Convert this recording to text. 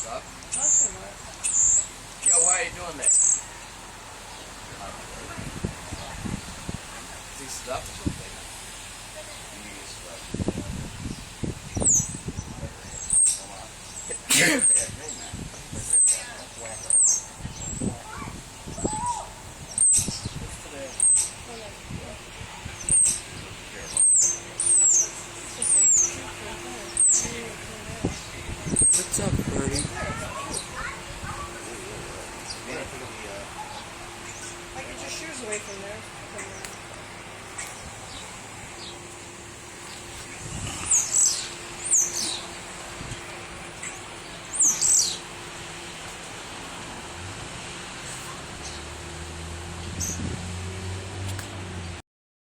stuff. Awesome. Yo, why are you doing this? Is he stuck or something? He's stuck. What's up, Birdie? Like, get your shoes away from there. From there.